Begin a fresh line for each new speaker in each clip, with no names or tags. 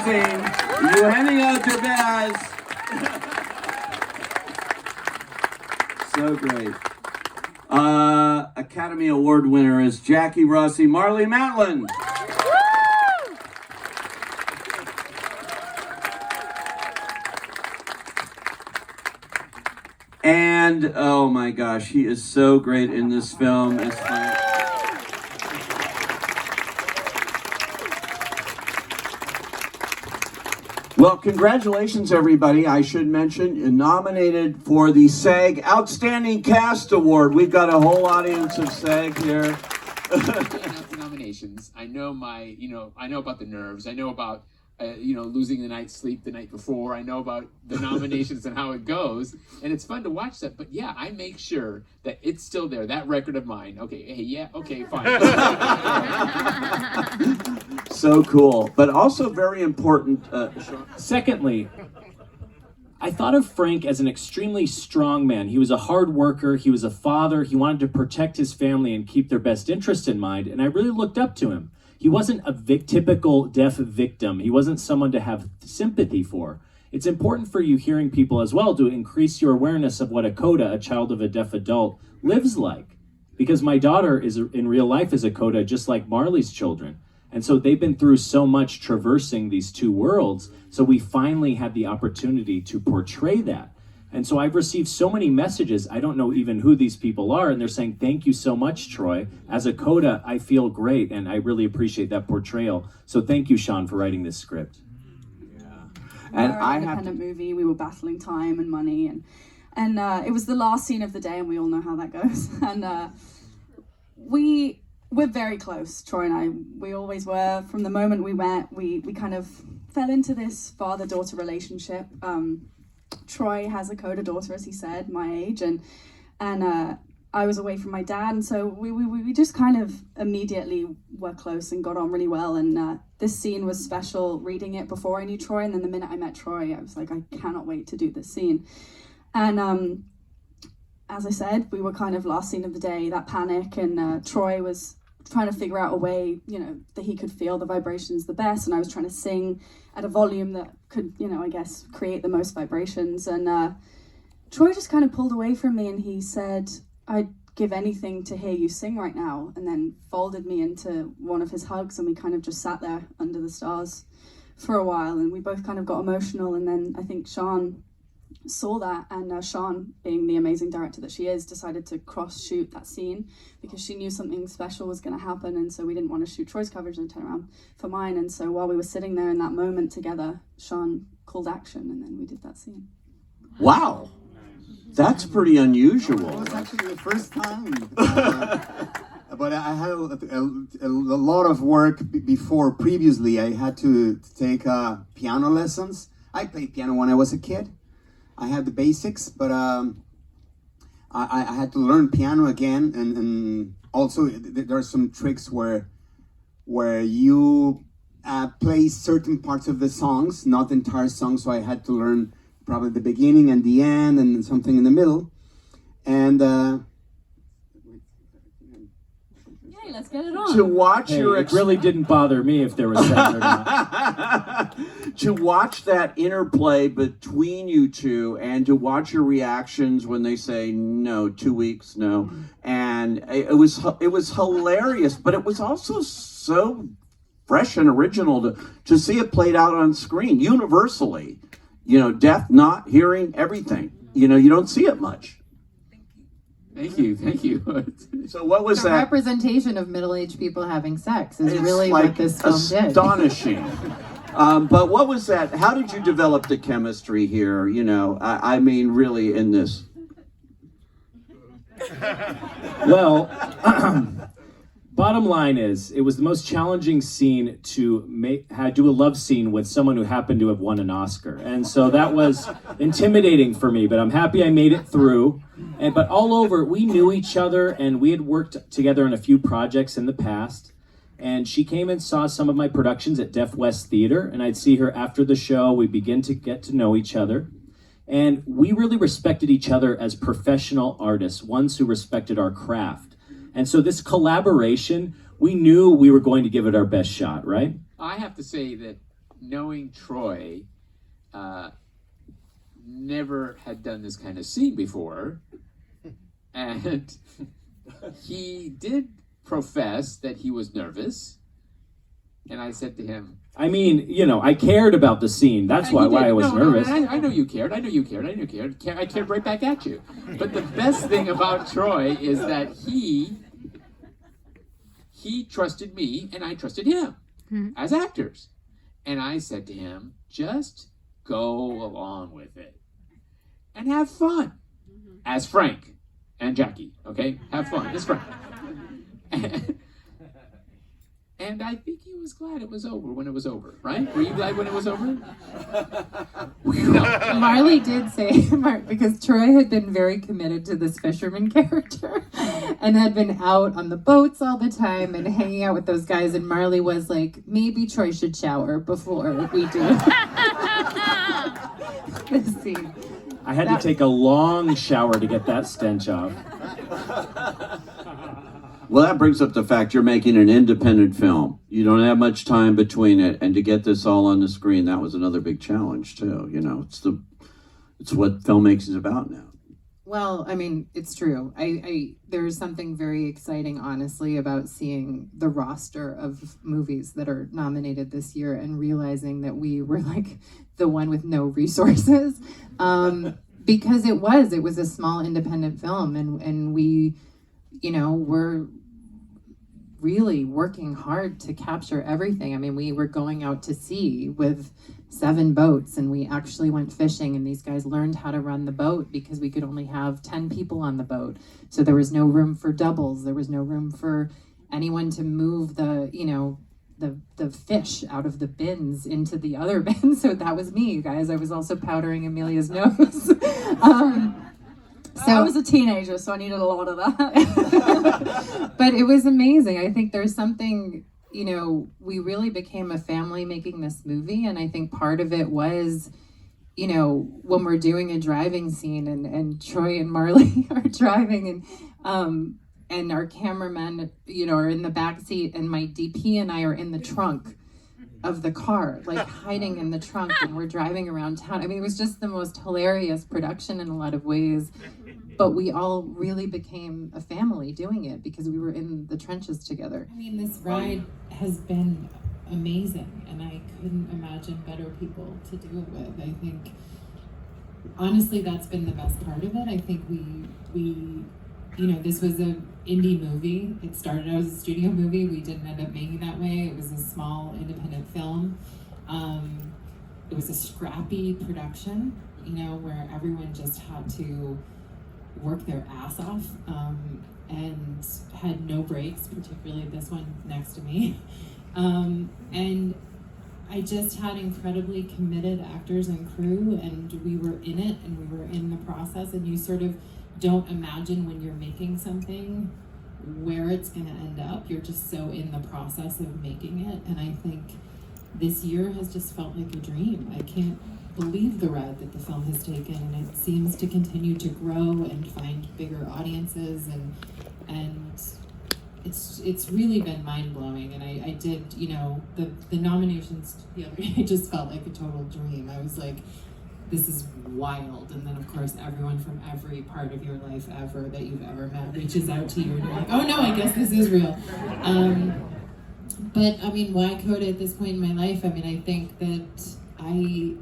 amazing Eugenio DERBEZ. So great. Academy Award winner is Jackie Rossi, MARLEE, MATLIN. And oh my gosh, he is so great in this film. It's fun. Well, congratulations, everybody. I should mention, nominated for the SAG Outstanding Cast Award. We've got a whole audience of SAG here.
Nominations. I know I know about the nerves. I know about, losing the night's sleep the night before. I know about the nominations and how it goes. And it's fun to watch that. But yeah, I make sure that it's still there, that record of mine. Okay, hey, yeah, okay, fine.
So cool, but also very important.
Secondly, I thought of Frank as an extremely strong man. He was a hard worker, he was a father, he wanted to protect his family and keep their best interest in mind, and I really looked up to him. He wasn't a typical deaf victim. He wasn't someone to have sympathy for. It's important for you hearing people as well to increase your awareness of what a CODA, a child of a deaf adult, lives like. Because my daughter is in real life is a CODA just like MARLEE's children. And so they've been through so much traversing these two worlds, so we finally had the opportunity to portray that. And so I've received so many messages, I don't know even who these people are, and they're saying, thank you so much, Troy. As a CODA, I feel great, and I really appreciate that portrayal. So thank you, Sean, for writing this script.
Yeah. And
I had an independent movie, we were battling time and money, and it was the last scene of the day, and we all know how that goes. And we're very close, Troy and I. We always were. From the moment we met, we kind of fell into this father-daughter relationship. Troy has a CODA daughter, as he said, my age, and I was away from my dad, and so we just kind of immediately were close and got on really well. And this scene was special, reading it before I knew Troy, and then the minute I met Troy, I was like, I cannot wait to do this scene. And as I said, we were kind of last scene of the day, that panic, and Troy was trying to figure out a way, that he could feel the vibrations the best, and I was trying to sing at a volume that could, I guess, create the most vibrations. And Troy just kind of pulled away from me, and he said, I'd give anything to hear you sing right now, and then folded me into one of his hugs, and we kind of just sat there under the stars for a while, and we both kind of got emotional. And then I think Sean saw that, and Sean, being the amazing director that she is, decided to cross-shoot that scene because she knew something special was going to happen, and so we didn't want to shoot Troy's coverage and turn around for mine. And so while we were sitting there in that moment together, Sean called action, and then we did that scene.
Wow, that's pretty unusual.
It was actually the first time. But I had a lot of work before. Previously, I had to take piano lessons. I played piano when I was a kid. I had the basics, but I had to learn piano again, and also there are some tricks where you play certain parts of the songs, not the entire song, so I had to learn probably the beginning and the end and something in the middle. And
let's get it on.
To watch
it really didn't bother me if there was sound or not.
To watch that interplay between you two, and to watch your reactions when they say no, 2 weeks, no, and it was hilarious, but it was also so fresh and original to see it played out on screen universally. Deaf, not hearing, everything. You don't see it much.
Thank you.
So what was that?
The representation of middle-aged people having sex is really what this film did.
Astonishing. But what was that? How did you develop the chemistry here? I mean, really in this.
Well, bottom line is, it was the most challenging scene to do a love scene with someone who happened to have won an Oscar. And so that was intimidating for me, but I'm happy I made it through. But all over, we knew each other, and we had worked together on a few projects in the past. And she came and saw some of my productions at Deaf West Theater, and I'd see her after the show. We begin to get to know each other. And we really respected each other as professional artists, ones who respected our craft. And so this collaboration, we knew we were going to give it our best shot, right?
I have to say that knowing Troy never had done this kind of scene before, and he did profess that he was nervous, and I said to him,
I mean, you know, I cared about the scene. That's why I was nervous.
I know you cared. I know you cared. I cared right back at you. But the best thing about Troy is that he trusted me and I trusted him as actors. And I said to him, just go along with it and have fun as Frank and Jackie. Okay, have fun as Frank. And I think he was glad it was over when it was over, right? Were you glad when it was over? No.
Marley did say, because Troy had been very committed to this fisherman character and had been out on the boats all the time and hanging out with those guys. And Marley was like, maybe Troy should shower before we do this scene.
I had to take a long shower to get that stench off.
Well, that brings up the fact you're making an independent film. You don't have much time between it, and to get this all on the screen, that was another big challenge too. You know, it's what filmmaking is about now.
Well, I mean, it's true. There's something very exciting, honestly, about seeing the roster of movies that are nominated this year and realizing that we were like the one with no resources, because it was a small independent film, and we, you know, were really working hard to capture everything. I mean, we were going out to sea with 7 boats, and we actually went fishing, and these guys learned how to run the boat because we could only have 10 people on the boat. So there was no room for doubles. There was no room for anyone to move the, you know, the fish out of the bins into the other bins. So that was me, you guys. I was also powdering Emilia's nose.
So I was a teenager, so I needed a lot of that.
But it was amazing. I think there's something, you know, we really became a family making this movie. And I think part of it was, you know, when we're doing a driving scene and Troy and Marley are driving and our cameramen, you know, are in the back seat and my DP and I are in the trunk of the car, like hiding in the trunk, and we're driving around town. I mean, it was just the most hilarious production in a lot of ways, but we all really became a family doing it because we were in the trenches together.
I mean, this ride has been amazing, and I couldn't imagine better people to do it with. I think, honestly, that's been the best part of it. I think we you know, this was an indie movie. It started out as a studio movie. We didn't end up making that way. It was a small independent film. It was a scrappy production, you know, where everyone just had to work their ass off and had no breaks, particularly this one next to me. And I just had incredibly committed actors and crew, and we were in it and we were in the process, and you sort of don't imagine when you're making something where it's going to end up. You're just so in the process of making it. And I think this year has just felt like a dream. I can't believe the ride that the film has taken, and it seems to continue to grow and find bigger audiences, and it's really been mind-blowing. And I did, you know, the nominations the other day just felt like a total dream. I was like, this is wild. And then of course everyone from every part of your life ever that you've ever met reaches out to you and you're like, oh no, I guess this is real. But I mean, why CODA at this point in my life? I mean, I think that I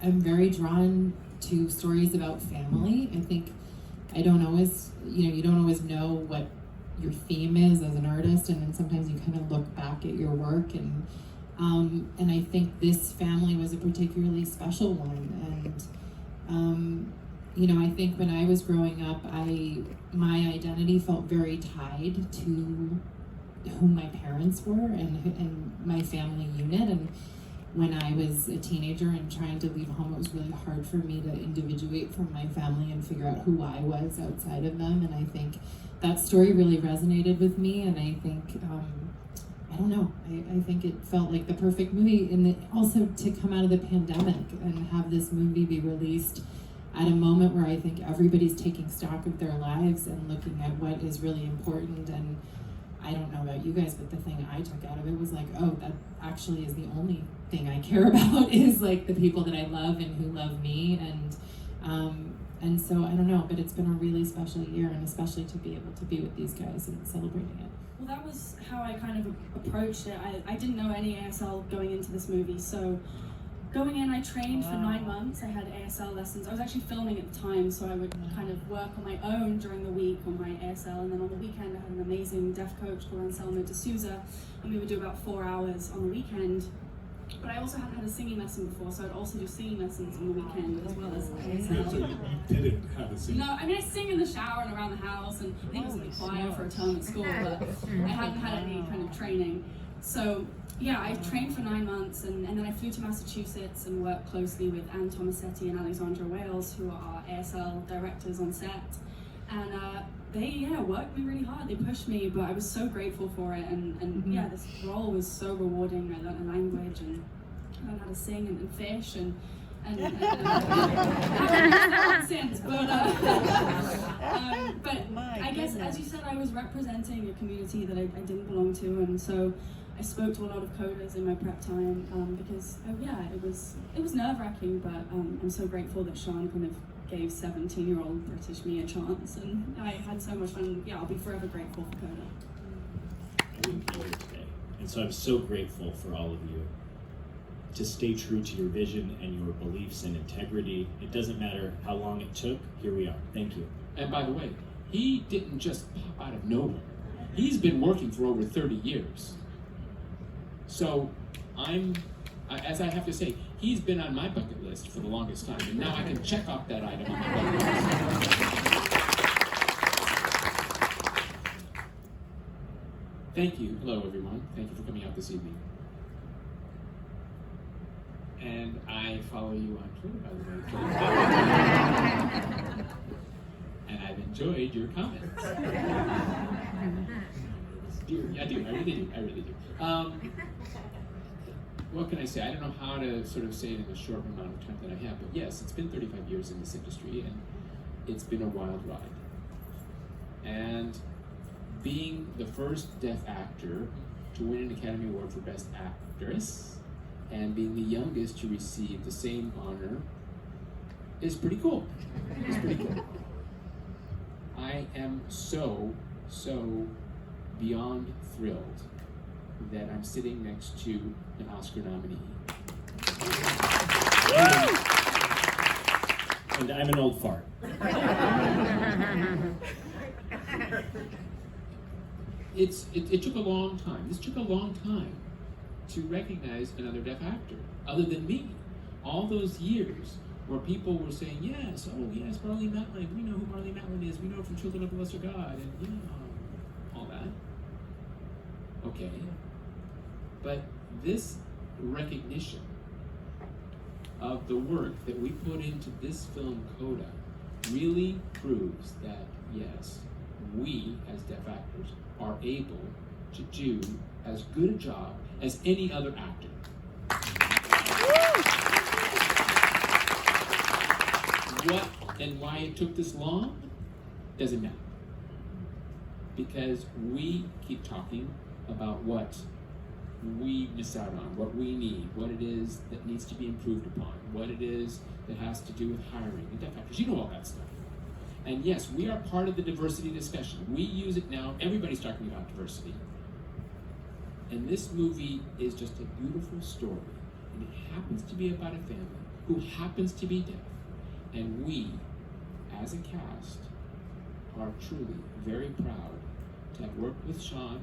am very drawn to stories about family. I think I don't always, you know, you don't always know what your theme is as an artist, and then sometimes you kind of look back at your work, and I think this family was a particularly special one. And you know, I think when I was growing up, my identity felt very tied to who my parents were and my family unit. And when I was a teenager and trying to leave home, it was really hard for me to individuate from my family and figure out who I was outside of them. And I think that story really resonated with me, and I think I don't know, I think it felt like the perfect movie, and also to come out of the pandemic and have this movie be released at a moment where I think everybody's taking stock of their lives and looking at what is really important. And I don't know about you guys, but the thing I took out of it was like, oh, that actually is the only thing I care about is like the people that I love and who love me, and so I don't know, but it's been a really special year, and especially to be able to be with these guys and celebrating it.
Well, that was how I kind of approached it. I didn't know any ASL going into this movie, so going in, I trained for 9 months. I had ASL lessons. I was actually filming at the time, so I would kind of work on my own during the week on my ASL, and then on the weekend I had an amazing deaf coach called Anselmo D'Souza, and we would do about 4 hours on the weekend. But I also hadn't had a singing lesson before, so I'd also do singing lessons on the weekend as well as ASL.
So you didn't have a singing?
No, I mean I sing in the shower and around the house, and I think I was in the choir for a term at school, but I hadn't had any kind of training. So yeah, I trained for 9 months, and then I flew to Massachusetts and worked closely with Anne Tomasetti and Alexandra Wales, who are our ASL directors on set. And they worked me really hard. They pushed me, but I was so grateful for it. And yeah, this role was so rewarding. I learned a language and learned how to sing and fish and I haven't done that since. But I guess, as you said, I was representing a community that I didn't belong to, and so I spoke to a lot of coders in my prep time because it was nerve-wracking, but I'm so grateful that Sean kind of gave 17-year-old British me a chance, and I had so much fun. Yeah, I'll be forever grateful for CODA.
I didn't know it today, and so I'm so grateful for all of you to stay true to your vision and your beliefs and integrity. It doesn't matter how long it took, here we are. Thank you.
And by the way, he didn't just pop out of nowhere. He's been working for over 30 years. So as I have to say, he's been on my bucket list for the longest time, and now I can check off that item on my bucket list. Thank you. Hello, everyone. Thank you for coming out this evening. And I follow you on Twitter, by the way. And I've enjoyed your comments. I do. I really do. What can I say? I don't know how to sort of say it in the short amount of time that I have, but yes, it's been 35 years in this industry, and it's been a wild ride. And being the first deaf actor to win an Academy Award for Best Actress, and being the youngest to receive the same honor is pretty cool. It's pretty cool. I am so beyond thrilled that I'm sitting next to an Oscar nominee.
And I'm an old fart.
It took a long time. This took a long time to recognize another deaf actor, other than me. All those years where people were saying, yes, oh yes, MARLEE MATLIN, we know who MARLEE MATLIN is, we know from Children of the Lesser God, and all that. Okay. But this recognition of the work that we put into this film, CODA, really proves that, yes, we as deaf actors are able to do as good a job as any other actor. What and why it took this long doesn't matter. Because we keep talking about what we miss out on, what we need, what it is that needs to be improved upon, what it is that has to do with hiring and deaf actors. You know all that stuff. And yes, we are part of the diversity discussion. We use it now. Everybody's talking about diversity. And this movie is just a beautiful story. And it happens to be about a family who happens to be deaf. And we, as a cast, are truly very proud to have worked with Sean,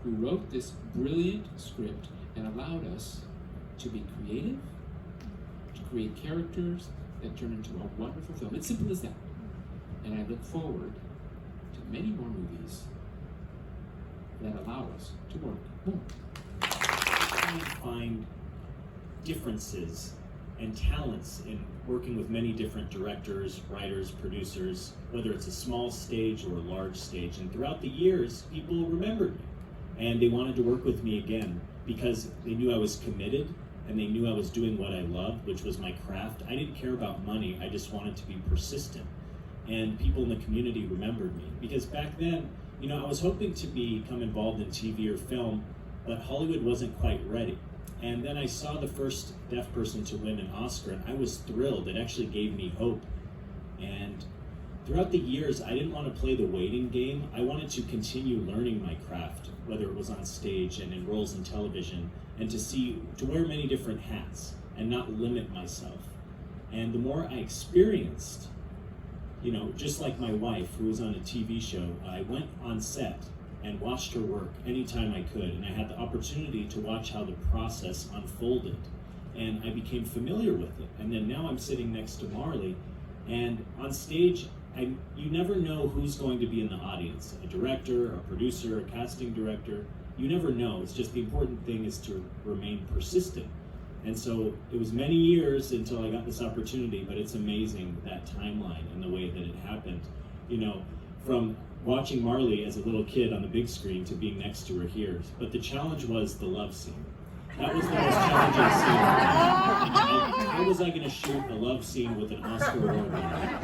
who wrote this brilliant script and allowed us to be creative, to create characters that turn into a wonderful film. It's simple as that. And I look forward to many more movies that allow us to work more.
I find differences and talents in working with many different directors, writers, producers, whether it's a small stage or a large stage. And throughout the years, people remembered me. And they wanted to work with me again because they knew I was committed and they knew I was doing what I loved, which was my craft. I didn't care about money, I just wanted to be persistent. And people in the community remembered me because back then,
You know, I was hoping to become involved in TV or film, but Hollywood wasn't quite ready. And then I saw the first deaf person to win an Oscar, and I was thrilled. It actually gave me hope. And throughout the years, I didn't want to play the waiting game. I wanted to continue learning my craft, whether it was on stage and in roles in television, and to wear many different hats and not limit myself. And the more I experienced, you know, just like my wife, who was on a TV show, I went on set and watched her work anytime I could, and I had the opportunity to watch how the process unfolded. And I became familiar with it. And then now I'm sitting next to MARLEE, and on stage, you never know who's going to be in the audience, a director, a producer, a casting director. You never know. It's just the important thing is to remain persistent. And so it was many years until I got this opportunity, but it's amazing, that timeline and the way that it happened. You know, from watching MARLEE as a little kid on the big screen to being next to her here. But the challenge was the love scene. That was the most challenging scene. How was I going to shoot a love scene with an Oscar award winner?